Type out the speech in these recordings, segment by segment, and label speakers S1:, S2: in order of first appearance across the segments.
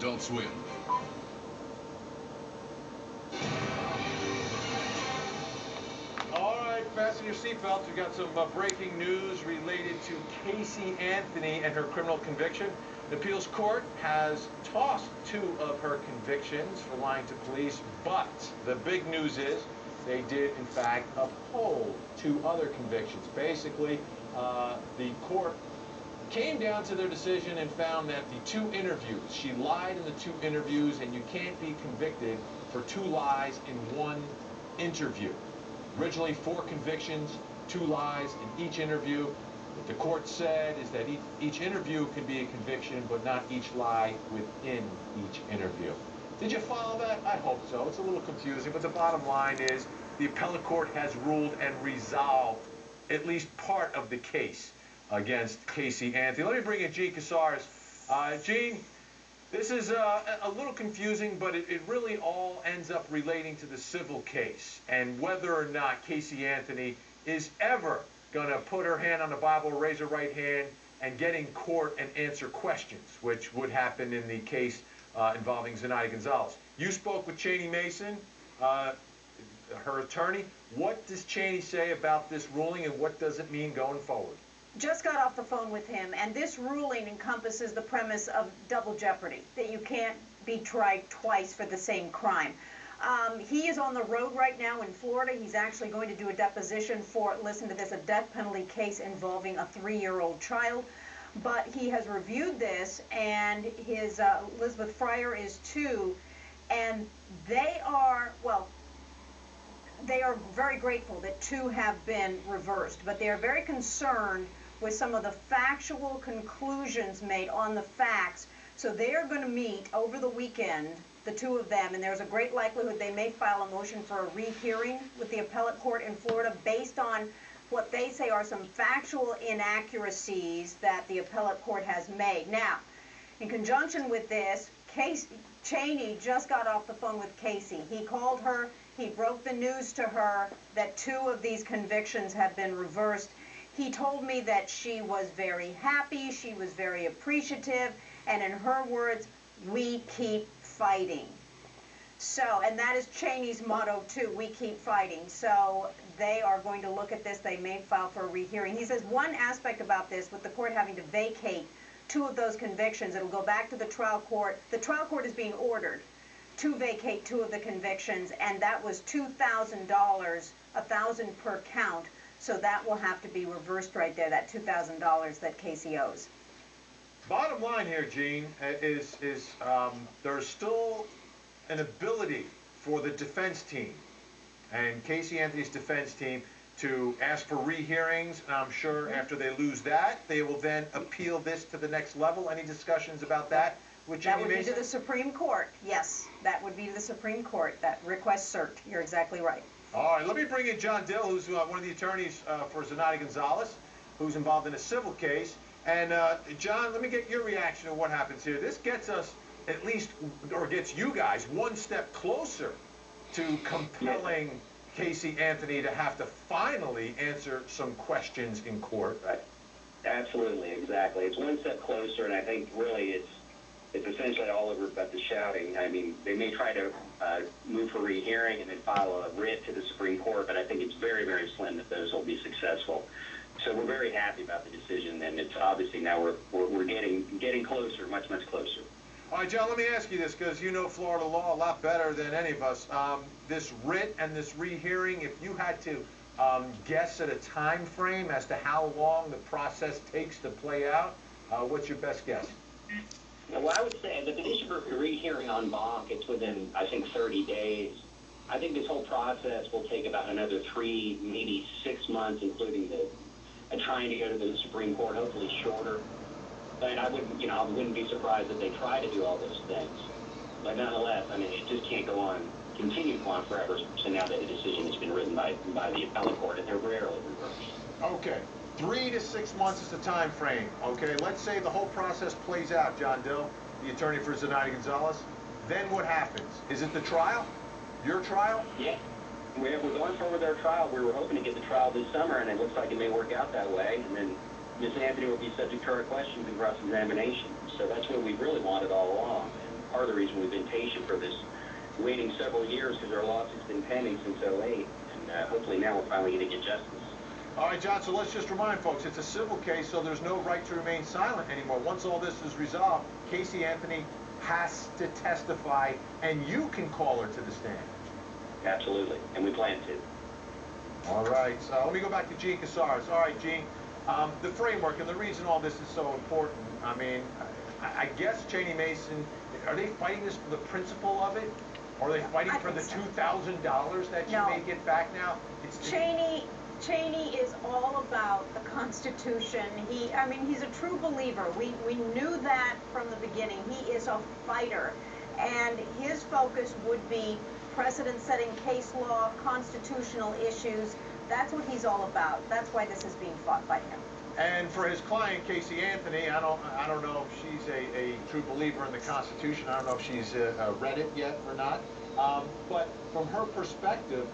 S1: Adult Swim.
S2: All right, fasten your seatbelts. We've got some breaking news related to Casey Anthony and her criminal conviction. The appeals court has tossed 2 of her convictions for lying to police, but the big news is they did, in fact, uphold 2 other convictions. Basically, the court came down to their decision and found that the 2 interviews, she lied in the 2 interviews, and you can't be convicted for 2 lies in 1 interview. Originally 4 convictions, 2 lies in each interview. What the court said is that each interview can be a conviction, but not each lie within each interview. Did you follow that? I hope so. It's a little confusing, but the bottom line is the appellate court has ruled and resolved at least part of the case against Casey Anthony. Let me bring in Gene Casares. Gene, this is a little confusing, but it really all ends up relating to the civil case and whether or not Casey Anthony is ever going to put her hand on the Bible, raise her right hand, and get in court and answer questions, which would happen in the case involving Zenaida Gonzalez. You spoke with Cheney Mason, her attorney. What does Cheney say about this ruling, and what does it mean going forward?
S3: Just got off the phone with him, and this ruling encompasses the premise of double jeopardy, that you can't be tried twice for the same crime. He is on the road right now in Florida. He's actually going to do a deposition for, listen to this, a death penalty case involving a 3-year-old child. But he has reviewed this, and his Elizabeth Fryer is too, and they are, well, they are very grateful that 2 have been reversed, but they are very concerned with some of the factual conclusions made on the facts. So they are going to meet over the weekend, the 2 of them, and there's a great likelihood they may file a motion for a rehearing with the appellate court in Florida based on what they say are some factual inaccuracies that the appellate court has made. Now, in conjunction with this, Cheney just got off the phone with Casey. He called her. He broke the news to her that 2 of these convictions have been reversed. He told me that she was very happy, she was very appreciative, and in her words, we keep fighting. So, and that is Cheney's motto too, we keep fighting. So they are going to look at this. They may file for a rehearing. He says one aspect about this, with the court having to vacate 2 of those convictions, it'll go back to the trial court. The trial court is being ordered to vacate 2 of the convictions, and that was $2,000, $1,000 per count. So that will have to be reversed right there, that $2,000 that Casey owes.
S2: Bottom line here, Gene, is there's still an ability for the defense team and Casey Anthony's defense team to ask for rehearings, and I'm sure after they lose that, they will then appeal this to the next level. Any discussions about that with Cheney Mason?
S3: That would be to the Supreme Court, yes. That would be to the Supreme Court, that request cert. You're exactly right.
S2: All right, let me bring in John Dill, who's one of the attorneys for Zenaida Gonzalez, who's involved in a civil case. And John, let me get your reaction to what happens here. This gets us at least, or gets you guys, 1 step closer to compelling Casey Anthony to have to finally answer some questions in court.
S4: Right. Absolutely, exactly. It's 1 step closer, and I think really it's essentially all over but the shouting. I mean, they may try to move for rehearing and then file a writ to the Supreme Court, but I think it's very, very slim that those will be successful. So we're very happy about the decision, and it's obviously now we're getting closer, much, much closer.
S2: All right, John, let me ask you this, because you know Florida law a lot better than any of us. This writ and this rehearing, if you had to guess at a time frame as to how long the process takes to play out, what's your best guess?
S4: Well, I would say the petition for rehearing en banc, it's within, I think, 30 days. I think this whole process will take about another 3, maybe 6 months, including trying to go to the Supreme Court, hopefully shorter. And I wouldn't be surprised if they try to do all those things. But nonetheless, I mean, it just can't go on, continue to go on forever. So now that the decision has been written by the appellate court, and they're rarely reversed.
S2: Okay. 3 to 6 months is the time frame. Okay, let's say the whole process plays out, John Dill, the attorney for Zenaida Gonzalez. Then what happens? Is it the trial? Your trial?
S4: Yeah. We're going forward with our trial. We were hoping to get the trial this summer, and it looks like it may work out that way. And then Ms. Anthony will be subject to our questions and cross-examination. So that's what we really wanted all along. And part of the reason we've been patient for this, waiting several years because our lawsuit's been pending since '08, and hopefully now we're finally going to get justice.
S2: All right, John, so let's just remind folks, it's a civil case, so there's no right to remain silent anymore. Once all this is resolved, Casey Anthony has to testify, and you can call her to the stand.
S4: Absolutely, and we plan to.
S2: All right, so let me go back to Gene Casares. All right, Gene, the framework and the reason all this is so important, I mean, I guess Cheney Mason, are they fighting this for the principle of it? Or are they fighting for the $2,000 that you may get back now?
S3: Cheney is all about the Constitution. I mean, he's a true believer. We knew that from the beginning. He is a fighter. And his focus would be precedent-setting case law, constitutional issues. That's what he's all about. That's why this is being fought by him.
S2: And for his client, Casey Anthony, I don't know if she's a true believer in the Constitution. I don't know if she's read it yet or not. But from her perspective,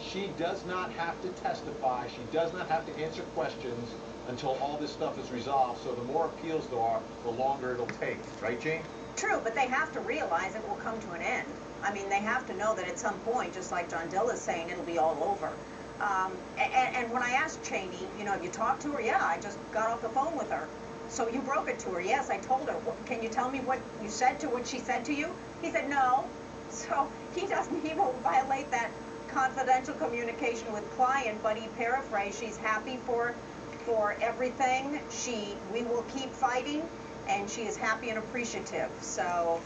S2: she does not have to testify. She does not have to answer questions until all this stuff is resolved. So the more appeals there are, the longer it'll take. Right, Gene?
S3: True, but they have to realize it will come to an end. I mean, they have to know that at some point, just like John Dill is saying, it'll be all over. And when I asked Cheney, you know, have you talked to her? Yeah, I just got off the phone with her. So you broke it to her? Yes, I told her. Can you tell me what you said to what she said to you? He said no. So he won't violate that confidential communication with client, but he paraphrased, she's happy for everything. We will keep fighting, and she is happy and appreciative. So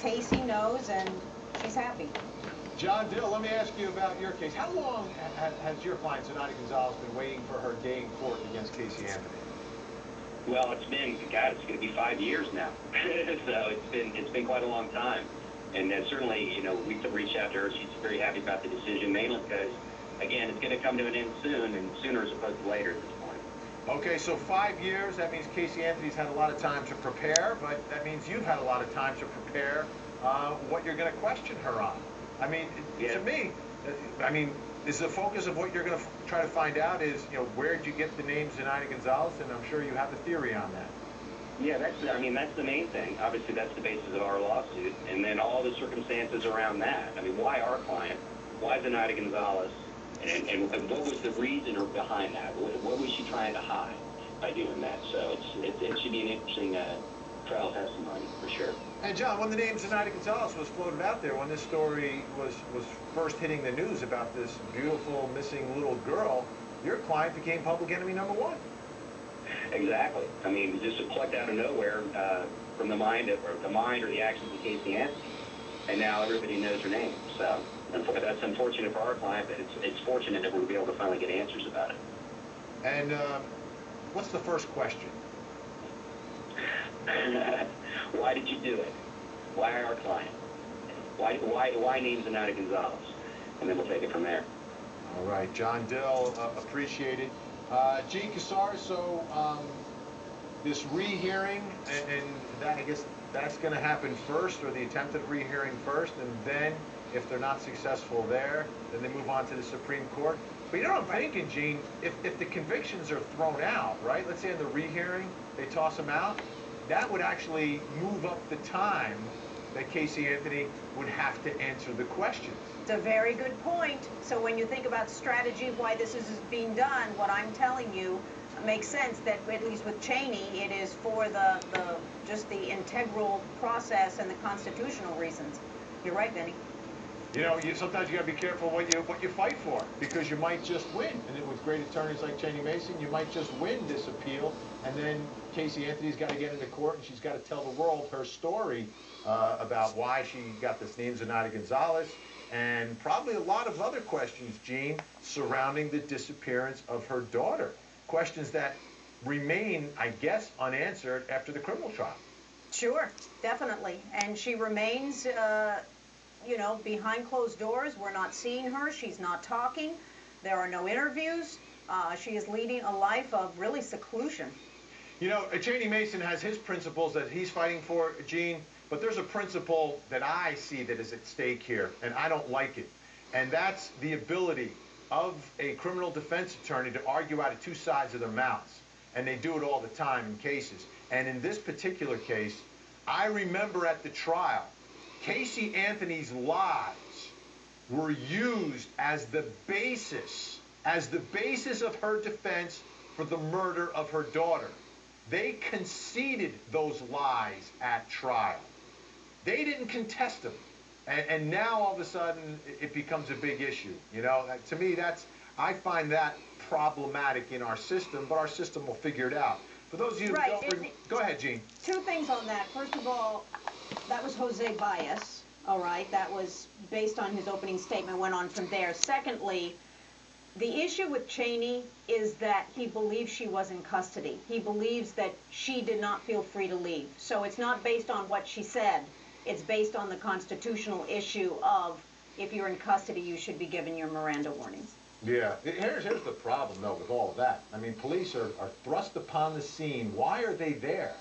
S3: Casey knows, and she's happy.
S2: John Dill, let me ask you about your case. How long has your client, Zenaida Gonzalez, been waiting for her day in court against Casey Anthony?
S4: Well, it's been, God, it's going to be 5 years now. So it's been quite a long time. And certainly, you know, we've reached out to her. She's very happy about the decision, mainly because, again, it's going to come to an end soon, and sooner as opposed to later at this point.
S2: Okay, so 5 years, that means Casey Anthony's had a lot of time to prepare, but that means you've had a lot of time to prepare what you're going to question her on. I mean, to me, I mean, is the focus of what you're going to try to find out is, you know, where did you get the name Zenaida Gonzalez? And I'm sure you have a theory on that.
S4: Yeah, that's the main thing. Obviously, that's the basis of our lawsuit. And then all the circumstances around that. I mean, why our client? Why Zenaida Gonzalez? And what was the reason behind that? What was she trying to hide by doing that? So it should be an interesting trial testimony, for sure.
S2: And John, when the name Zenaida Gonzalez was floated out there, when this story was first hitting the news about this beautiful missing little girl, your client became public enemy #1.
S4: Exactly. I mean, just plucked out of nowhere from the mind or the actions of Casey Anthony, and now everybody knows her name. So that's unfortunate for our client, but it's fortunate that we'll be able to finally get answers about it.
S2: And what's the first question?
S4: Why did you do it? Why our client? Why name Zenaida Gonzalez? And then we'll take it from there.
S2: All right, John Dill, appreciate it. Gene Casares, so this rehearing, and that, I guess that's going to happen first, or the attempted rehearing first, and then if they're not successful there, then they move on to the Supreme Court. But you know what I'm thinking, Gene? If the convictions are thrown out, right? Let's say in the rehearing, they toss them out, that would actually move up the time that Casey Anthony would have to answer the questions.
S3: It's a very good point. So when you think about strategy of why this is being done, what I'm telling you makes sense that at least with Cheney, it is for just the integral process and the constitutional reasons. You're right, Vinny.
S2: You know, sometimes you got to be careful what you fight for, because you might just win. And with great attorneys like Cheney Mason, you might just win this appeal, and then Casey Anthony's got to get into court and she's got to tell the world her story about why she got this name Zenaida Gonzalez, and probably a lot of other questions, Gene, surrounding the disappearance of her daughter. Questions that remain, I guess, unanswered after the criminal trial.
S3: Sure, definitely. And she remains, you know, behind closed doors. We're not seeing her. She's not talking. There are no interviews. She is leading a life of really seclusion.
S2: You know, Cheney Mason has his principles that he's fighting for, Gene, but there's a principle that I see that is at stake here, and I don't like it. And that's the ability of a criminal defense attorney to argue out of two sides of their mouths. And they do it all the time in cases. And in this particular case, I remember at the trial, Casey Anthony's lies were used as the basis of her defense for the murder of her daughter. They conceded those lies at trial. They didn't contest them. And now all of a sudden it becomes a big issue. You know, to me, I find that problematic in our system, but our system will figure it out. For those of you who don't, go ahead, Gene.
S3: Two things on that. First of all, that was Jose Baez, all right? That was based on his opening statement, went on from there. Secondly, the issue with Cheney is that he believes she was in custody. He believes that she did not feel free to leave. So it's not based on what she said. It's based on the constitutional issue of if you're in custody, you should be given your Miranda warnings.
S2: Yeah, here's the problem, though, with all of that. I mean, police are thrust upon the scene. Why are they there?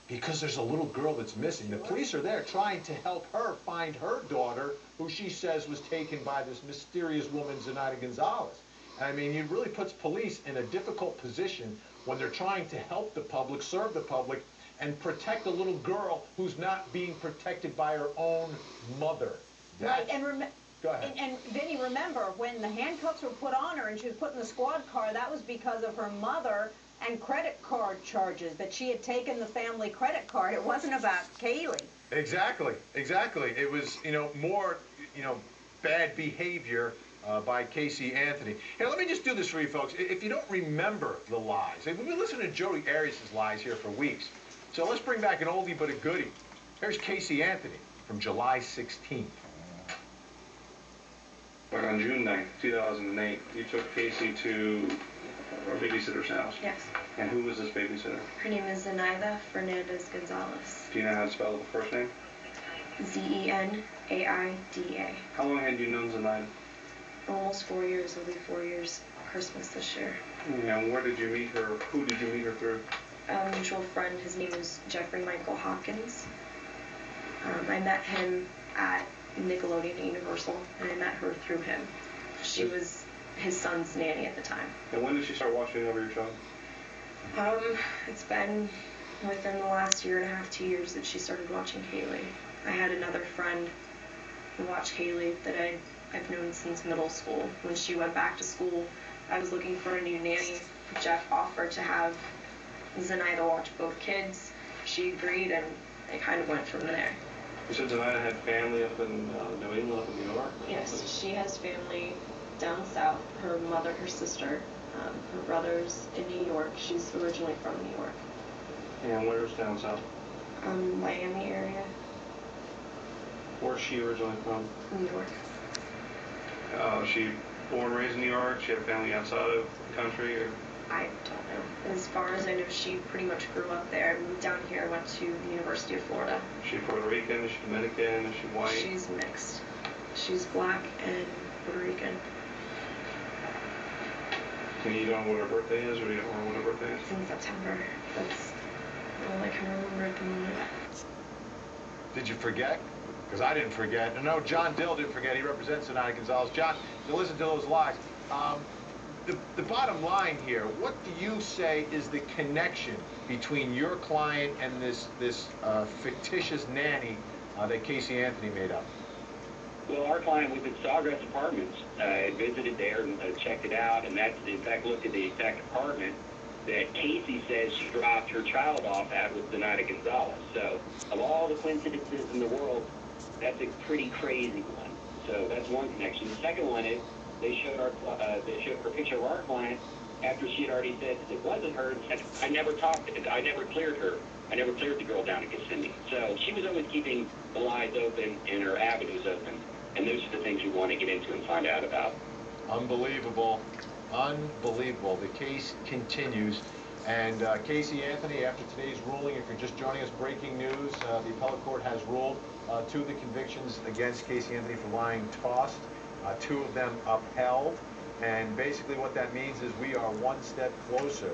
S2: Because there's a little girl that's missing. The police are there trying to help her find her daughter, who she says was taken by this mysterious woman, Zenaida Gonzalez. I mean, it really puts police in a difficult position when they're trying to help the public, serve the public, and protect a little girl who's not being protected by her own mother.
S3: Right, and
S2: go ahead.
S3: And Vinny, remember, when the handcuffs were put on her and she was put in the squad car, that was because of her mother and credit card charges, that she had taken the family credit card. It wasn't about Kaylee.
S2: Exactly. It was, more, bad behavior by Casey Anthony. Here, let me just do this for you folks. If you don't remember the lies, we've been listening to Jodi Arias' lies here for weeks. So let's bring back an oldie but a goodie. Here's Casey Anthony from July 16th.
S1: On June 9th, 2008, you took Casey to a babysitter's house.
S5: Yes.
S1: And who was this babysitter?
S5: Her name is Zenaida Fernandez Gonzalez.
S1: Do you know how to spell the first name?
S5: Zenaida.
S1: How long had you known Zenaida?
S5: Almost 4 years. It'll be 4 years Christmas this year.
S1: And where did you meet her? Who did you meet her through?
S5: A mutual friend. His name is Jeffrey Michael Hawkins. I met him at Nickelodeon at Universal, and I met her through him. She was his son's nanny at the time.
S1: And when did she start watching over your child?
S5: It's been within the last year and a half, 2 years that she started watching Kaylee. I had another friend who watched Kaylee that I've known since middle school. When she went back to school, I was looking for a new nanny. Jeff offered to have Zenaida watch both kids. She agreed, and it kind of went from there.
S1: You said Zenaida had family up in New England, up in New York?
S5: Yes, she has family down south. Her mother, her sister, her brother's in New York. She's originally from New York.
S1: And where's down south?
S5: Miami area.
S1: Where's she originally from?
S5: New York.
S1: She born and raised in New York? She had family outside of the country? Or?
S5: I don't know. As far as I know, she pretty much grew up there. Moved down here, went to the University of Florida.
S1: Is she Puerto Rican? Is she Dominican? Is she white?
S5: She's mixed. She's black and Puerto Rican.
S1: And you don't know what her birthday is, or you don't know what her birthday is?
S5: It's in September. That's all I can remember at the moment.
S2: Did you forget? Because I didn't forget. No, John Dill didn't forget. He represents Zenaida Gonzalez. John, to listen to those lies. The bottom line here, what do you say is the connection between your client and this fictitious nanny that Casey Anthony made up?
S4: Well, our client was at Sawgrass Apartments, visited there and checked it out, and that's, in fact, looked at the exact apartment that Casey says she dropped her child off at with Zenaida Gonzalez. So, of all the coincidences in the world, that's a pretty crazy one. So that's one connection. The second one is they showed her picture of our client after she had already said that it wasn't her, and said, I never cleared her. I never cleared the girl down at Kissimmee. So she was always keeping the lies open and her avenues open. And those are the things we want to get into and find out about.
S2: Unbelievable. Unbelievable. The case continues. And Casey Anthony, after today's ruling, if you're just joining us, breaking news, the appellate court has ruled 2 of the convictions against Casey Anthony for lying tossed, 2 of them upheld. And basically what that means is we are one step closer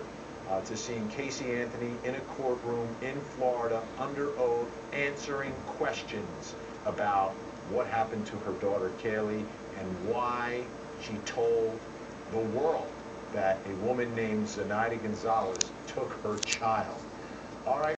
S2: to seeing Casey Anthony in a courtroom in Florida under oath answering questions about what happened to her daughter Kaylee and why she told the world that a woman named Zenaida Gonzalez took her child. All right.